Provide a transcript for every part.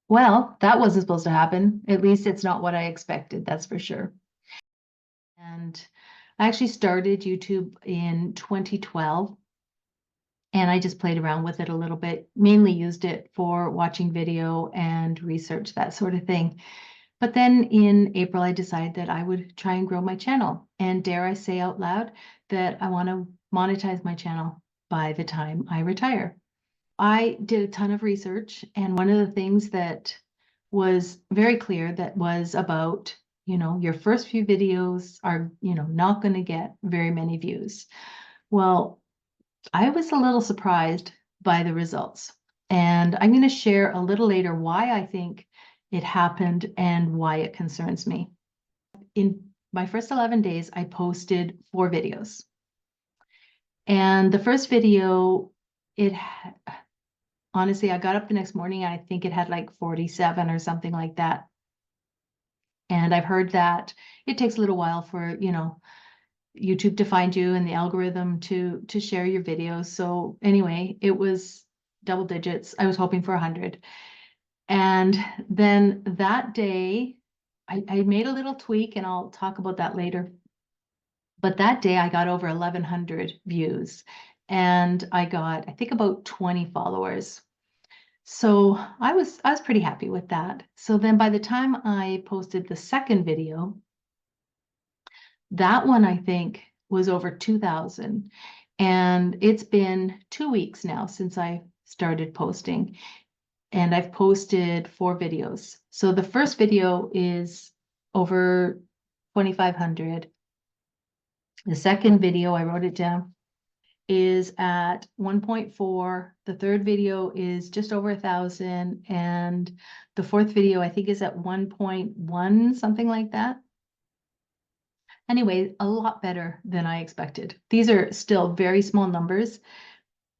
Well, that wasn't supposed to happen. At least it's not what I expected, that's for sure. And I actually started YouTube in 2012, and I just played around with it a little bit, mainly used it for watching video and research, that sort of thing. But then in April, I decided that I would try and grow my channel. And dare I say out loud that I want to monetize my channel by the time I retire. I did a ton of research, and one of the things that was very clear that was about, your first few videos are, not going to get very many views. Well, I was a little surprised by the results, and I'm going to share a little later why I think it happened and why it concerns me. In my first 11 days, I posted 4 videos. And the first video, honestly, I got up the next morning and I think it had like 47 or something like that. And I've heard that it takes a little while for, YouTube to find you and the algorithm to share your videos. So anyway, it was double digits. I was hoping for 100. And then that day, I made a little tweak, and I'll talk about that later. But that day I got over 1,100 views, and I got, I think, about 20 followers. So I was pretty happy with that. So then by the time I posted the second video, that one I think was over 2,000. And it's been 2 weeks now since I started posting, and I've posted 4 videos. So the first video is over 2,500. The second video, I wrote it down, is at 1.4. The third video is just over 1,000. And the fourth video, I think, is at 1.1, something like that. Anyway, a lot better than I expected. These are still very small numbers,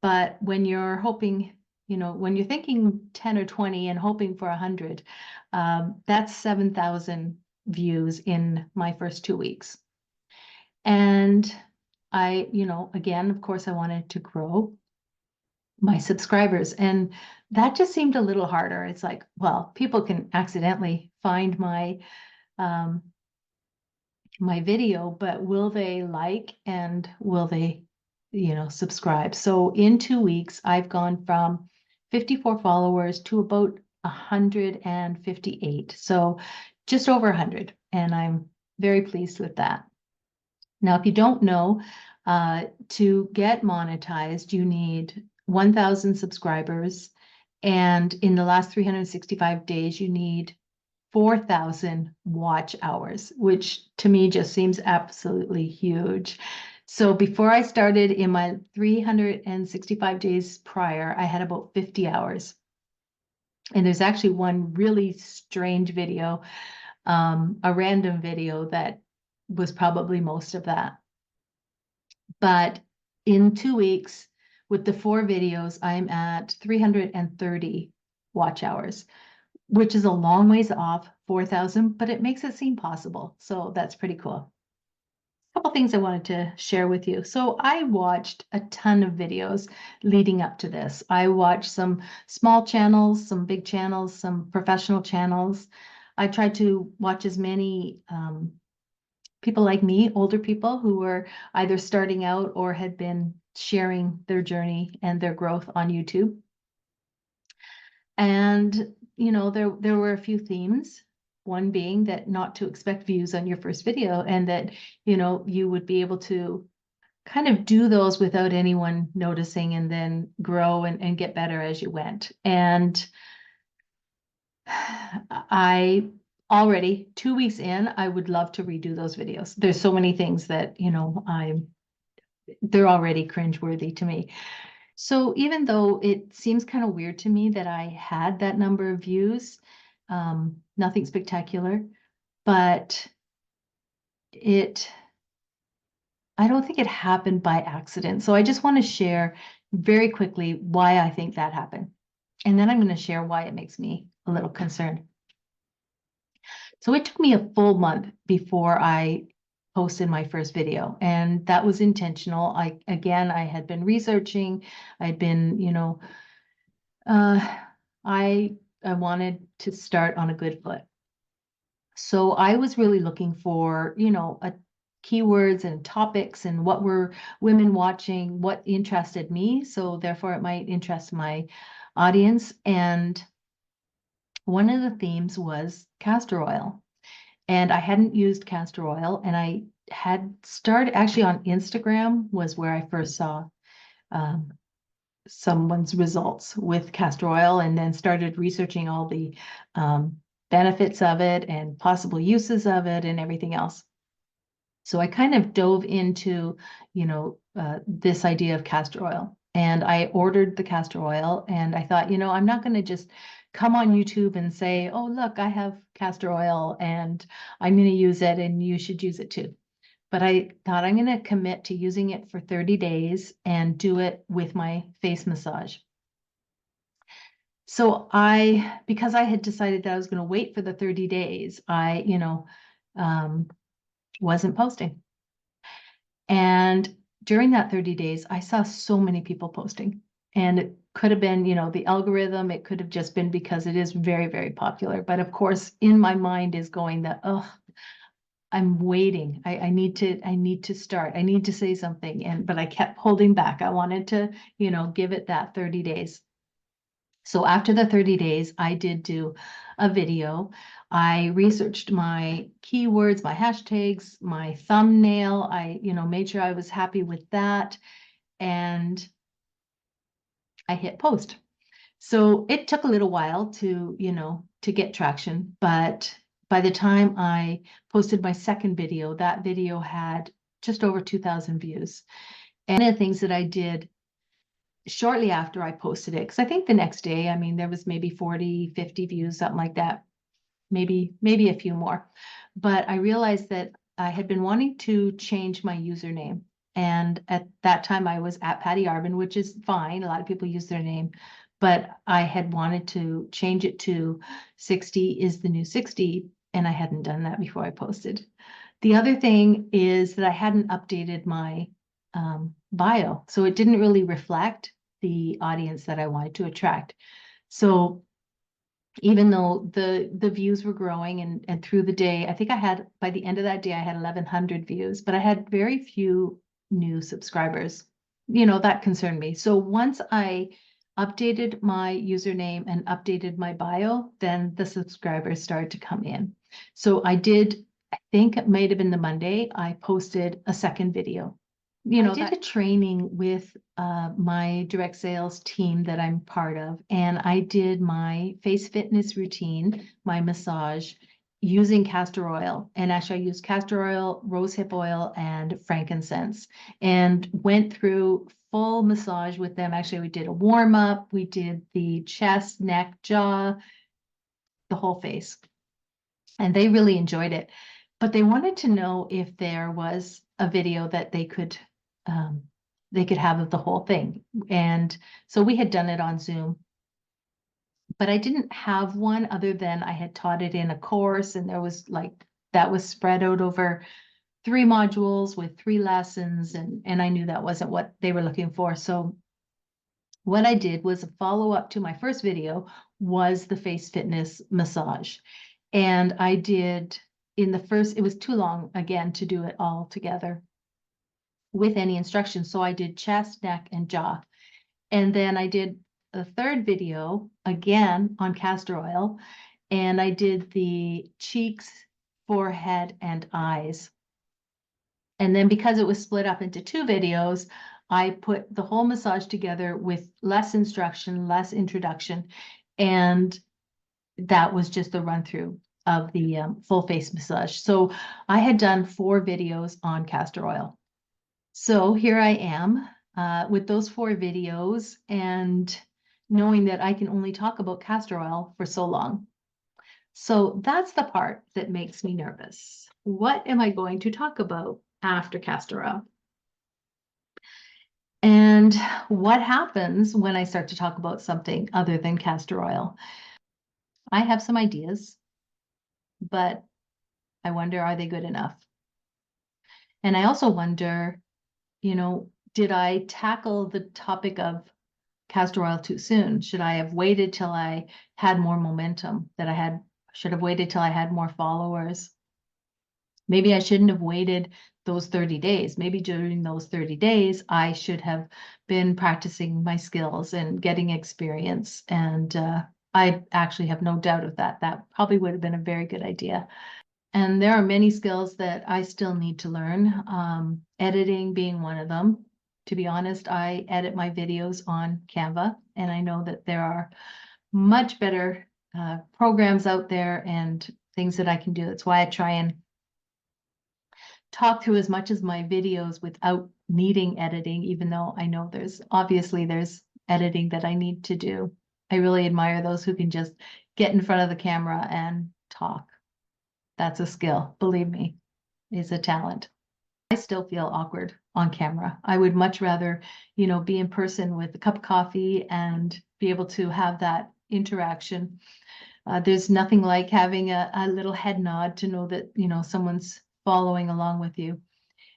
but when you're hoping, when you're thinking 10 or 20 and hoping for 100, that's 7,000 views in my first 2 weeks. And I, again, of course, I wanted to grow my subscribers, and that just seemed a little harder. It's like, well, people can accidentally find my my video, but will they like, and will they, subscribe? So in 2 weeks, I've gone from 54 followers to about 158. So just over 100, and I'm very pleased with that. Now, if you don't know, to get monetized, you need 1,000 subscribers. And in the last 365 days, you need 4,000 watch hours, which to me just seems absolutely huge. So before I started, in my 365 days prior, I had about 50 hours. And there's actually one really strange video, a random video that was probably most of that. But in 2 weeks, with the 4 videos, I'm at 330 watch hours, which is a long ways off 4,000, but it makes it seem possible. So that's pretty cool. A couple things I wanted to share with you. So I watched a ton of videos leading up to this. I watched some small channels, some big channels, some professional channels. I tried to watch as many people like me, older people who were either starting out or had been sharing their journey and their growth on YouTube. And, there were a few themes, one being that not to expect views on your first video, and that, you would be able to kind of do those without anyone noticing, and then grow and get better as you went. And I already 2 weeks in, I would love to redo those videos. There's so many things that, they're already cringeworthy to me. So even though it seems kind of weird to me that I had that number of views, nothing spectacular, but I don't think it happened by accident. So I just want to share very quickly why I think that happened. And then I'm going to share why it makes me a little concerned. So it took me a full month before I posted my first video, and that was intentional. I had been researching. I'd been, I wanted to start on a good foot. So I was really looking for, keywords and topics and what were women watching, what interested me. So therefore it might interest my audience. And one of the themes was castor oil. And I hadn't used castor oil, and I had started actually on Instagram was where I first saw um, someone's results with castor oil, and then started researching all the benefits of it and possible uses of it and everything else. So I kind of dove into, this idea of castor oil, and I ordered the castor oil, and I thought, I'm not going to just come on YouTube and say, oh, look, I have castor oil and I'm going to use it and you should use it too. But I thought I'm going to commit to using it for 30 days and do it with my face massage. So because I had decided that I was going to wait for the 30 days, I, wasn't posting. And during that 30 days, I saw so many people posting, and it could have been, the algorithm, it could have just been because it is very, very popular. But of course, in my mind is going that, oh, I'm waiting. I need to start. I need to say something. But I kept holding back. I wanted to, give it that 30 days. So after the 30 days, I did do a video. I researched my keywords, my hashtags, my thumbnail. I, made sure I was happy with that. And I hit post. So it took a little while to, to get traction. But by the time I posted my second video, that video had just over 2,000 views. And one of the things that I did shortly after I posted it, because I think the next day, there was maybe 40, 50 views, something like that, maybe a few more. But I realized that I had been wanting to change my username. And at that time I was at Patty Arbin, which is fine. A lot of people use their name, but I had wanted to change it to 60 is the new 60. And I hadn't done that before I posted. The other thing is that I hadn't updated my bio. So it didn't really reflect the audience that I wanted to attract. So even though the views were growing and through the day, I think by the end of that day, I had 1,100 views, but I had very few new subscribers. That concerned me. So once I updated my username and updated my bio, then the subscribers started to come in. So I think it might have been the Monday, I posted a second video. I did a training with my direct sales team that I'm part of, and I did my face fitness routine, my massage, using castor oil. And actually I used castor oil, rosehip oil, and frankincense, and went through full massage with them. Actually, we did a warm up, we did the chest, neck, jaw, the whole face. And they really enjoyed it. But they wanted to know if there was a video that they could have of the whole thing. And so we had done it on Zoom, but I didn't have one other than I had taught it in a course, and there was that was spread out over 3 modules with 3 lessons. And I knew that wasn't what they were looking for. So what I did was a follow-up to my first video was the face fitness massage. And I did it was too long again to do it all together with any instructions. So I did chest, neck, and jaw. And then I did a third video again on castor oil, and I did the cheeks, forehead, and eyes. And then because it was split up into 2 videos, I put the whole massage together with less instruction, less introduction, and that was just the run through of the full face massage. So I had done 4 videos on castor oil. So here I am with those 4 videos, and knowing that I can only talk about castor oil for so long. So that's the part that makes me nervous. What am I going to talk about after castor oil? And what happens when I start to talk about something other than castor oil? I have some ideas, but I wonder, are they good enough? And I also wonder, did I tackle the topic of castor oil too soon? Should I have waited till I had more momentum, should have waited till I had more followers? Maybe I shouldn't have waited those 30 days. Maybe during those 30 days, I should have been practicing my skills and getting experience. And I actually have no doubt of that. That probably would have been a very good idea. And there are many skills that I still need to learn, editing being one of them. To be honest, I edit my videos on Canva, and I know that there are much better programs out there and things that I can do. That's why I try and talk through as much as my videos without needing editing, even though I know there's editing that I need to do. I really admire those who can just get in front of the camera and talk. That's a skill, believe me, is a talent. I still feel awkward on camera. I would much rather, be in person with a cup of coffee and be able to have that interaction. There's nothing like having a little head nod to know that, someone's following along with you.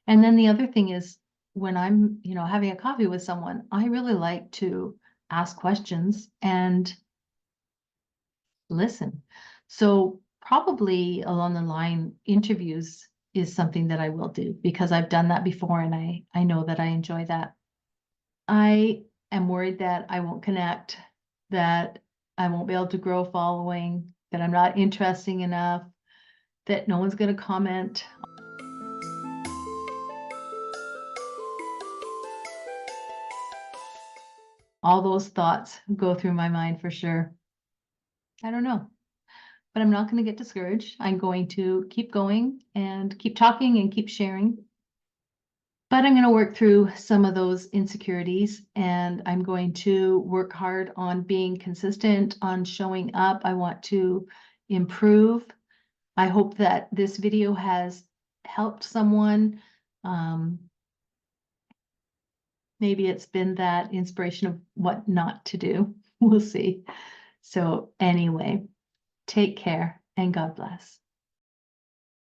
And then the other thing is when I'm, having a coffee with someone, I really like to ask questions and listen. So probably along the line, interviews is something that I will do because I've done that before and I know that I enjoy that. I am worried that I won't connect, that I won't be able to grow a following, that I'm not interesting enough, that no one's going to comment. All those thoughts go through my mind for sure. I don't know, but I'm not going to get discouraged. I'm going to keep going and keep talking and keep sharing. But I'm going to work through some of those insecurities and I'm going to work hard on being consistent, on showing up. I want to improve. I hope that this video has helped someone. Maybe it's been that inspiration of what not to do. We'll see. So anyway, take care and God bless.